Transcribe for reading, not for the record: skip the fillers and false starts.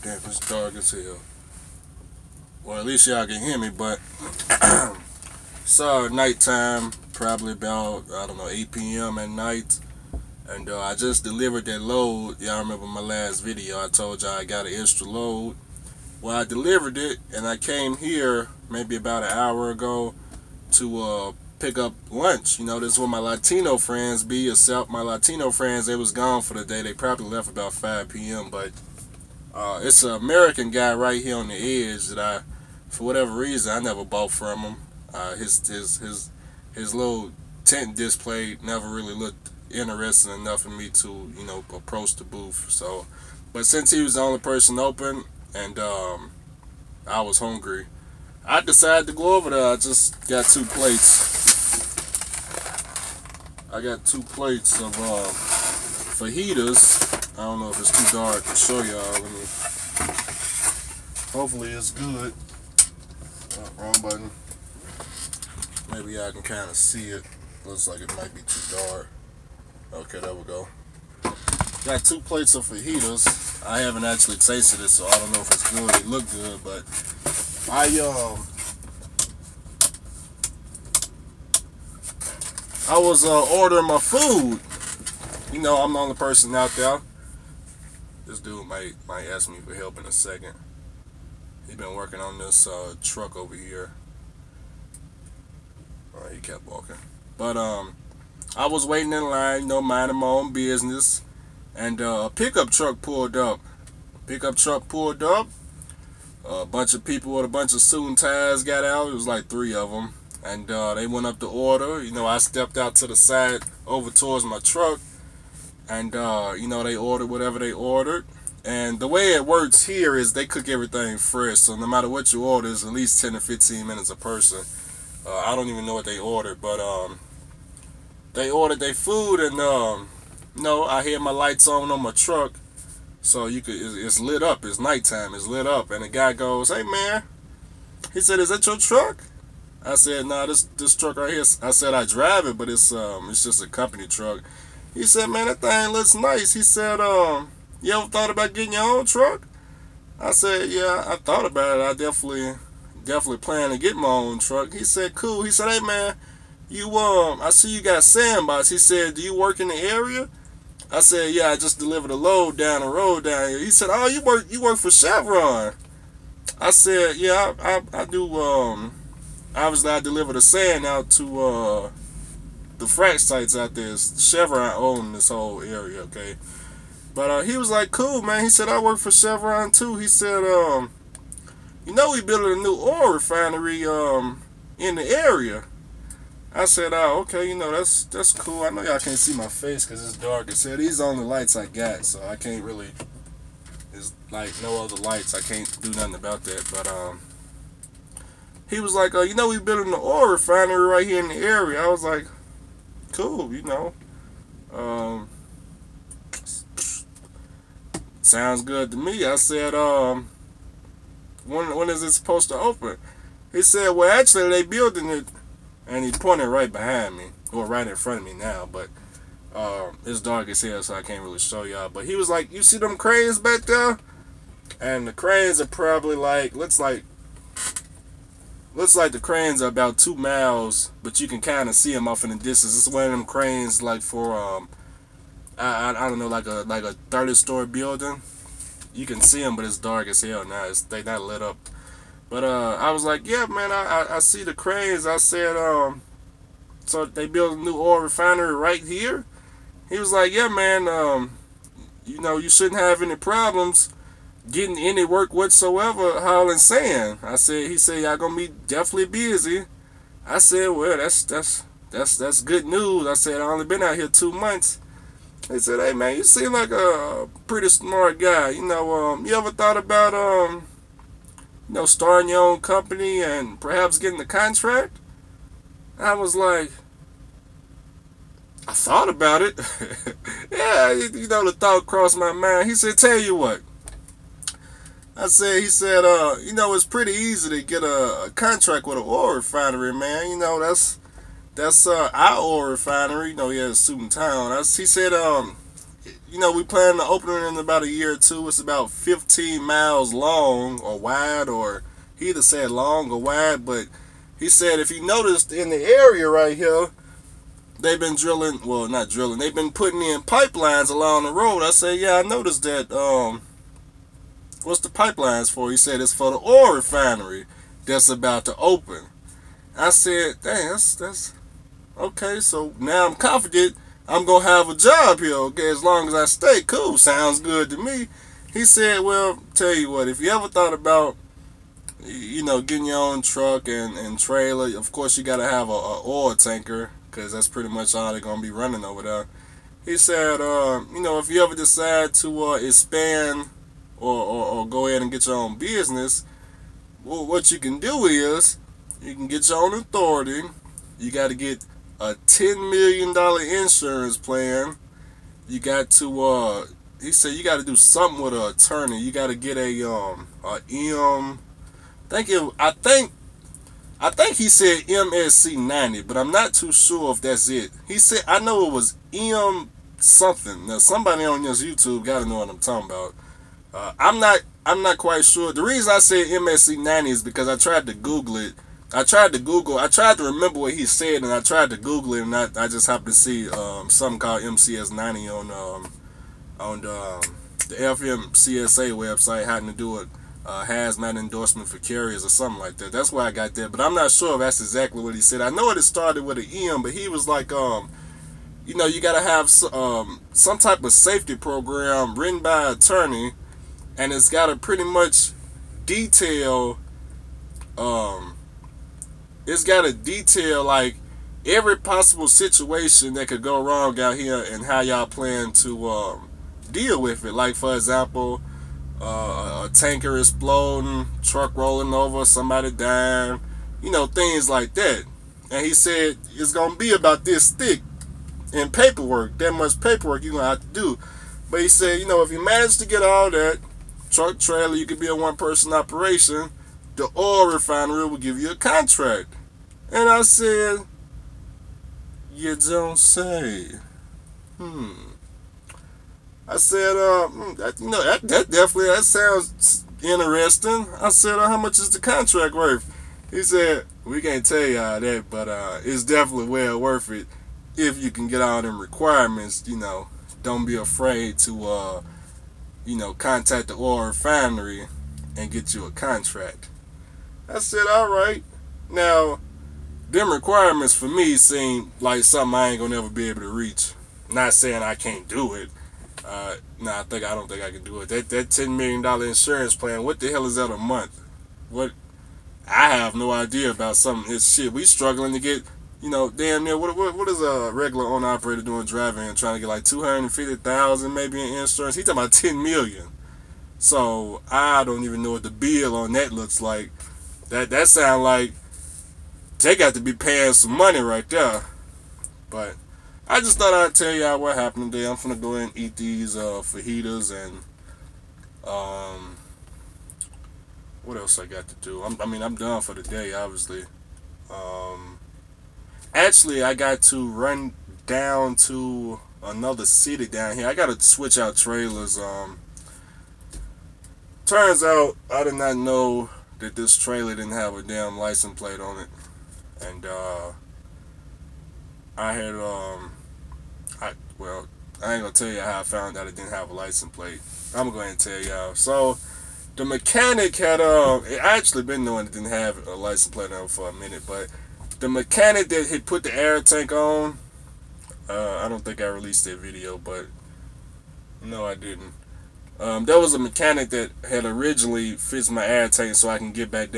Damn, it's dark as hell. Well, at least y'all can hear me, but it's nighttime, probably about, I don't know, 8 p.m. at night. And I just delivered that load. Y'all remember my last video, I told y'all I got an extra load. Well, I delivered it, and I came here maybe about an hour ago to pick up lunch. You know, this is where my Latino friends be, except my Latino friends, they was gone for the day. They probably left about 5 p.m., but it's an American guy right here on the edge that I, for whatever reason, I never bought from him. His little tent display never really looked interesting enough for me to, you know, approach the booth. So, but since he was the only person open and I was hungry, I decided to go over there. I just got 2 plates. I got 2 plates of fajitas. I don't know if it's too dark to show y'all. Let me. Hopefully it's good. Oh, wrong button. Maybe y'all can kind of see it. Looks like it might be too dark. Okay, there we go. Got 2 plates of fajitas. I haven't actually tasted it, so I don't know if it's good. It looked good, but I was ordering my food. You know, I'm the only person out there. This dude might ask me for help in a second. He's been working on this truck over here. Alright, he kept walking. But I was waiting in line, you know, minding my own business, and a pickup truck pulled up. A bunch of people with a bunch of suit and ties got out. It was like 3 of them, and they went up to order. You know, I stepped out to the side over towards my truck, and you know, they ordered whatever they ordered. And the way it works here is they cook everything fresh, so no matter what you order, it's at least 10 to 15 minutes a person. I don't even know what they ordered, but they ordered their food, and you know, I had my lights on my truck, so you could. It's lit up. It's nighttime. It's lit up, and the guy goes, "Hey man," he said, "Is that your truck?" I said, "Nah, this truck right here." I said, "I drive it, but it's just a company truck." He said, "Man, that thing looks nice." He said, "You ever thought about getting your own truck?" I said, "Yeah, I thought about it. I definitely plan to get my own truck." He said, "Cool." He said, "Hey man, you I see you got sandbox." He said, "Do you work in the area?" I said, "Yeah, I just delivered a load down the road down here." He said, "Oh, you work for Chevron?" I said, "Yeah, I do. Obviously I deliver the sand out to the frac sites out there. Chevron own this whole area, okay?" But he was like, "Cool, man." He said, "I work for Chevron too." He said, "You know, we building a new oil refinery in the area." I said, "Oh, okay, you know, that's cool. I know y'all can't see my face because it's dark." It said, "These are the only lights I got, so I can't really, it's like no other lights. I can't do nothing about that." But he was like, "You know, we building an oil refinery right here in the area." I was like, "Cool, you know. Sounds good to me." I said, when is it supposed to open?" He said, "Well, actually, they building it," and he pointed right behind me, or right in front of me now, but it's dark as hell, so I can't really show y'all. But he was like, "You see them cranes back there?" And the cranes are probably like, looks like the cranes are about 2 miles, but you can kind of see them off in the distance. It's one of them cranes like for I don't know, like a 30-story building. You can see them, but it's dark as hell now. They not lit up. But I was like, "Yeah, man, I see the cranes." I said, "So they build a new oil refinery right here?" He was like, "Yeah, man. You know, you shouldn't have any problems getting any work whatsoever hauling sand." He said, "Y'all gonna be definitely busy." I said, "Well, that's good news." I said, "I only been out here 2 months." He said, "Hey man, you seem like a pretty smart guy. You know, you ever thought about you know, starting your own company and perhaps getting a contract?" I was like, I thought about it. Yeah, you know, the thought crossed my mind. He said, "Tell you what." He said, "You know, it's pretty easy to get a contract with an oil refinery, man. You know, that's our oil refinery. You know, he has a suit and tie on." He said, you know, we plan to open it in about a year or two. It's about 15 miles long or wide, or he either said long or wide, but he said if you noticed in the area right here, they've been drilling, well, not drilling, they've been putting in pipelines along the road. I said, yeah, I noticed that. What's the pipelines for? He said it's for the oil refinery that's about to open. I said, dang, that's okay. So now I'm confident I'm going to have a job here, okay, as long as I stay. Cool, sounds good to me. He said, well, tell you what, if you ever thought about, you know, getting your own truck and trailer, of course you got to have a oil tanker, because that's pretty much all they're going to be running over there. He said, you know, if you ever decide to expand or go ahead and get your own business, well, what you can do is you can get your own authority. You got to get a $10 million insurance plan. You got to, he said you got to do something with an attorney. You got to get a M. I think he said MSC 90, but I'm not too sure if that's it. He said, I know it was M something. Now somebody on this YouTube got to know what I'm talking about. I'm not quite sure. The reason I said MSC 90 is because I tried to Google it. I tried to remember what he said, and I tried to Google it, and I just happened to see something called MCS 90 on the FMCSA website, having to do with hazmat endorsement for carriers or something like that. That's why I got that, but I'm not sure if that's exactly what he said. I know it started with an M, but he was like, you know, you got to have some type of safety program written by an attorney, and it's got to pretty much detail, like every possible situation that could go wrong out here and how y'all plan to deal with it. Like, for example, a tanker exploding, truck rolling over, somebody dying, you know, things like that. And he said it's going to be about this thick in paperwork, that much paperwork you're going to have to do. But he said, you know, if you manage to get all that, truck, trailer, you could be a one-person operation, the oil refinery will give you a contract. And I said, you don't say. I said, you know, that definitely, that sounds interesting. I said, how much is the contract worth? He said, we can't tell you all that, but it's definitely well worth it if you can get all them requirements. You know, don't be afraid to, you know, contact the oil refinery and get you a contract. I said, all right. Now, them requirements for me seem like something I ain't gonna ever be able to reach. Not saying I can't do it. I don't think I can do it. That $10 million insurance plan, what the hell is that a month? What? I have no idea about something. It's shit. We struggling to get, you know, damn near, what is a regular owner operator doing driving and trying to get like $250,000 maybe in insurance? He talking about $10 million. So I don't even know what the bill on that looks like. That sound like they got to be paying some money right there. But I just thought I'd tell y'all what happened today. I'm finna go ahead and eat these fajitas, and what else I got to do? I'm done for the day, obviously. Actually, I got to run down to another city down here. I gotta switch out trailers. Turns out I did not know that this trailer didn't have a damn license plate on it, and I had I ain't gonna tell you how I found out it didn't have a license plate. I'm gonna go ahead and tell y'all. So the mechanic had it actually been knowing it didn't have a license plate on it for a minute, but the mechanic that had put the air tank on, I don't think I released that video, but no, I didn't. There was a mechanic that had originally fixed my air tank so I can get back down